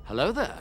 Hello there.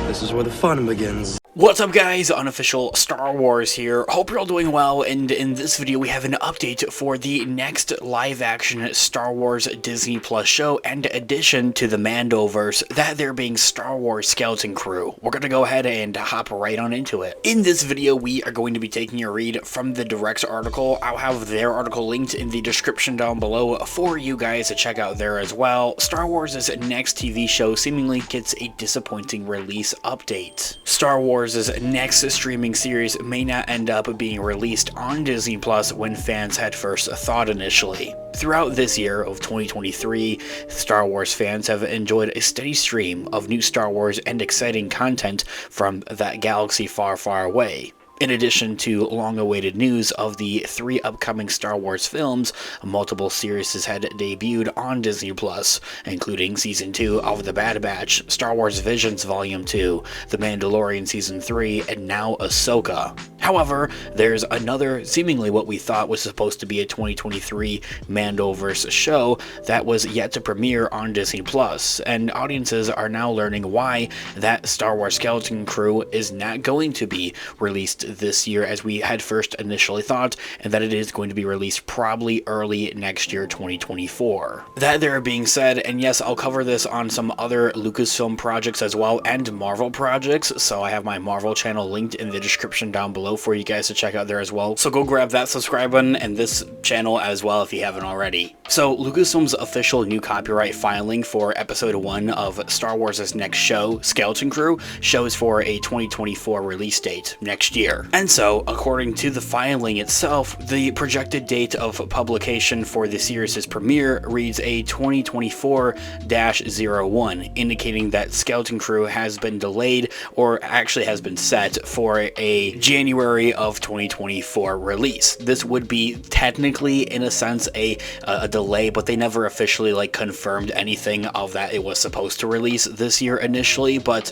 This is where the fun begins. What's up guys, Unofficial Star Wars here. Hope you're all doing well, and in this video we have an update for the next live-action Star Wars Disney Plus show and addition to the mandoverse, that there being Star Wars Skeleton Crew. We're gonna go ahead and hop right on into it. In this video we are going to be taking a read from the Direct's article. I'll have their article linked in the description down below for you guys to check out there as well. Star Wars' next TV show seemingly gets a disappointing release update. Star Wars' next streaming series may not end up being released on Disney Plus when fans had first thought initially. Throughout this year of 2023, Star Wars fans have enjoyed a steady stream of new Star Wars and exciting content from that galaxy far, far away. In addition to long-awaited news of the 3 upcoming Star Wars films, multiple series had debuted on Disney Plus, including Season 2 of The Bad Batch, Star Wars Visions Volume 2, The Mandalorian Season 3, and now Ahsoka. However, there's another, seemingly what we thought was supposed to be a 2023 Mandoverse show that was yet to premiere on Disney Plus, and audiences are now learning why that Star Wars Skeleton Crew is not going to be released this year as we had first initially thought, and that it is going to be released probably early next year, 2024. That there being said, and yes, I'll cover this on some other Lucasfilm projects as well and Marvel projects, so I have my Marvel channel linked in the description down below for you guys to check out there as well. So go grab that subscribe button and this channel as well if you haven't already. So Lucasfilm's official new copyright filing for episode 1 of Star Wars' next show, Skeleton Crew, shows for a 2024 release date next year. And so, according to the filing itself, the projected date of publication for the series' premiere reads a 2024-01, indicating that Skeleton Crew has been delayed, or actually has been set for a January of 2024 release. This would be technically, in a sense, a delay, but they never officially confirmed anything of that it was supposed to release this year initially, but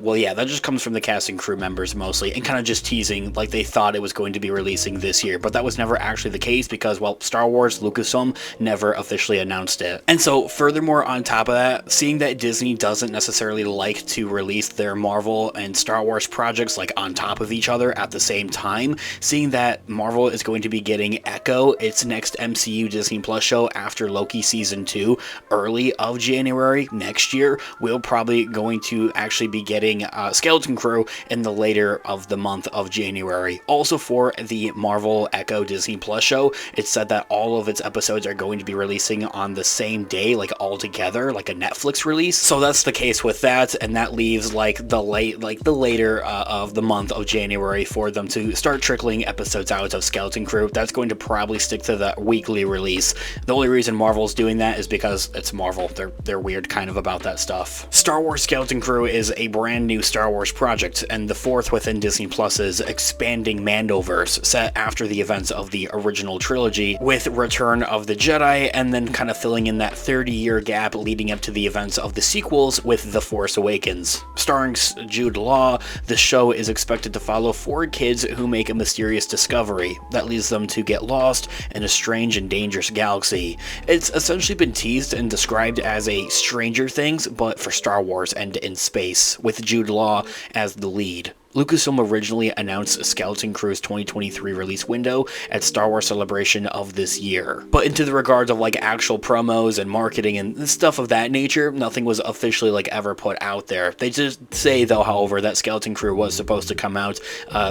well, yeah, that just comes from the cast and crew members mostly, and kind of just teasing like they thought it was going to be releasing this year, but that was never actually the case because, well, Star Wars, Lucasfilm never officially announced it. And so furthermore, on top of that, seeing that Disney doesn't necessarily like to release their Marvel and Star Wars projects on top of each other at the same time, seeing that Marvel is going to be getting Echo, its next MCU Disney Plus show after Loki Season 2 early of January next year, we're probably going to actually be getting Skeleton Crew in the later of the month of January. Also for the Marvel Echo Disney Plus show, it's said that all of its episodes are going to be releasing on the same day, all together, like a Netflix release. So that's the case with that, and that leaves the later of the month of January for them to start trickling episodes out of Skeleton Crew. That's going to probably stick to the weekly release. The only reason Marvel's doing that is because it's Marvel. They're weird kind of about that stuff. Star Wars Skeleton Crew is a brand new Star Wars project, and the 4th within Disney Plus's expanding mandoverse set after the events of the original trilogy, with Return of the Jedi, and then kind of filling in that 30-year gap leading up to the events of the sequels with The Force Awakens. Starring Jude Law, the show is expected to follow 4 kids who make a mysterious discovery that leads them to get lost in a strange and dangerous galaxy. It's essentially been teased and described as a Stranger Things, but for Star Wars and in space, with Jude Law as the lead. Lucasfilm originally announced Skeleton Crew's 2023 release window at Star Wars Celebration of this year. But into the regards of actual promos and marketing and stuff of that nature, nothing was officially ever put out there. They just say though, however, that Skeleton Crew was supposed to come out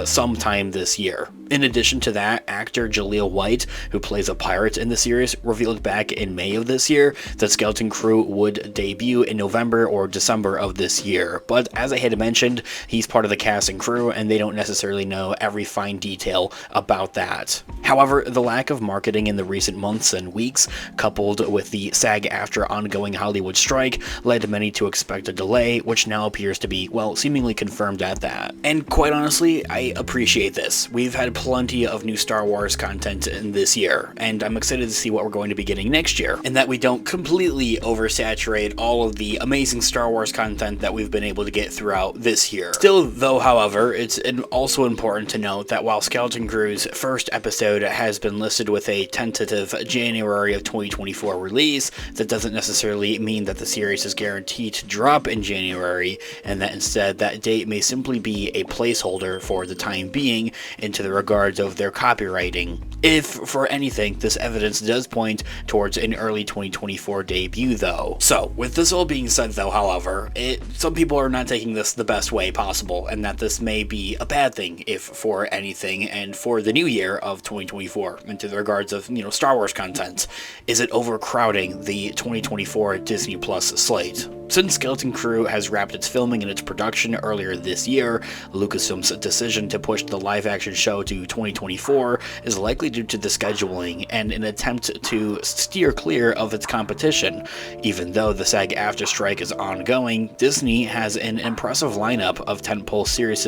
sometime this year. In addition to that, actor Jaleel White, who plays a pirate in the series, revealed back in May of this year that Skeleton Crew would debut in November or December of this year. But as I had mentioned, he's part of the cast and crew, and they don't necessarily know every fine detail about that. However, the lack of marketing in the recent months and weeks, coupled with the SAG-AFTRA ongoing Hollywood strike, led many to expect a delay, which now appears to be, well, seemingly confirmed at that. And quite honestly, I appreciate this. We've had plenty of new Star Wars content in this year, and I'm excited to see what we're going to be getting next year, and that we don't completely oversaturate all of the amazing Star Wars content that we've been able to get throughout this year. Still, though, however, However, it's also important to note that while Skeleton Crew's first episode has been listed with a tentative January of 2024 release, that doesn't necessarily mean that the series is guaranteed to drop in January, and that instead that date may simply be a placeholder for the time being into the regards of their copywriting. If, for anything, this evidence does point towards an early 2024 debut though. So, with this all being said though, however, some people are not taking this the best way possible, and that this may be a bad thing, if for anything, and for the new year of 2024, into the regards of, Star Wars content. Is it overcrowding the 2024 Disney Plus slate? Since Skeleton Crew has wrapped its filming and its production earlier this year, Lucasfilm's decision to push the live-action show to 2024 is likely due to the scheduling and an attempt to steer clear of its competition. Even though the SAG-AFTRA strike is ongoing, Disney has an impressive lineup of tentpole series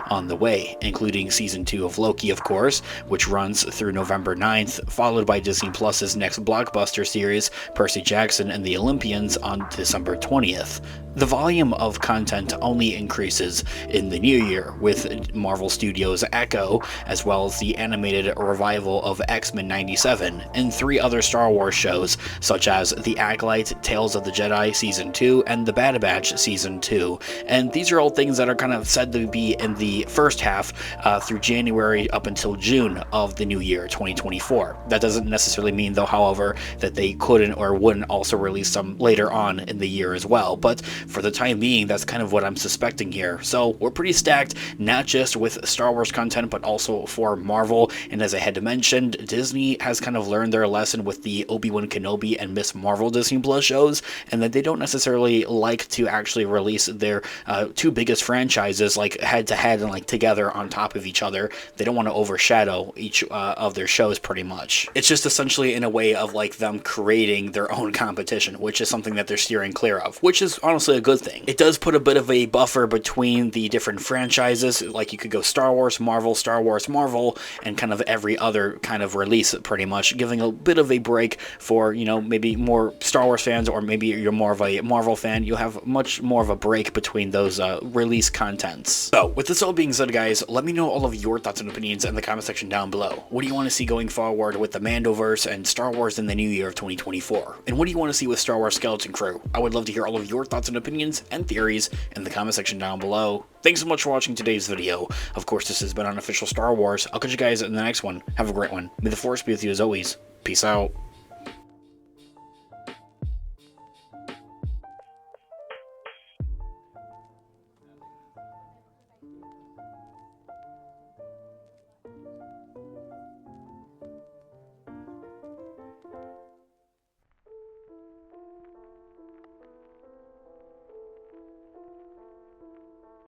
on the way, including Season 2 of Loki, of course, which runs through November 9th, followed by Disney Plus's next blockbuster series, Percy Jackson and the Olympians, on December 20th. The volume of content only increases in the new year, with Marvel Studios' Echo, as well as the animated revival of X-Men 97, and 3 other Star Wars shows, such as The Acolyte, Tales of the Jedi Season 2, and The Bad Batch Season 2. And these are all things that are kind of said to be in the first half through January up until June of the new year, 2024. That doesn't necessarily mean, though, however, that they couldn't or wouldn't also release some later on in the year as well. But for the time being, that's kind of what I'm suspecting here. So we're pretty stacked, not just with Star Wars content, but also for Marvel. And as I had mentioned, Disney has kind of learned their lesson with the Obi-Wan Kenobi and Miss Marvel Disney Plus shows, and that they don't necessarily like to actually release their 2 biggest franchises like head-to-head and like together on top of each other. They don't want to overshadow each of their shows pretty much. It's just essentially in a way of like them creating their own competition, which is something that they're steering clear of, which is honestly a good thing. It does put a bit of a buffer between the different franchises, like you could go Star Wars, Marvel, and kind of every other kind of release pretty much, giving a bit of a break for, maybe more Star Wars fans, or maybe you're more of a Marvel fan. You'll have much more of a break between those release contents. So, with this all being said, guys, let me know all of your thoughts and opinions in the comment section down below. What do you want to see going forward with the Mandoverse and Star Wars in the new year of 2024? And what do you want to see with Star Wars Skeleton Crew? I would love to hear all of your thoughts and opinions and theories in the comment section down below. Thanks so much for watching today's video. Of course, this has been Unofficial Star Wars. I'll catch you guys in the next one. Have a great one. May the Force be with you as always. Peace out.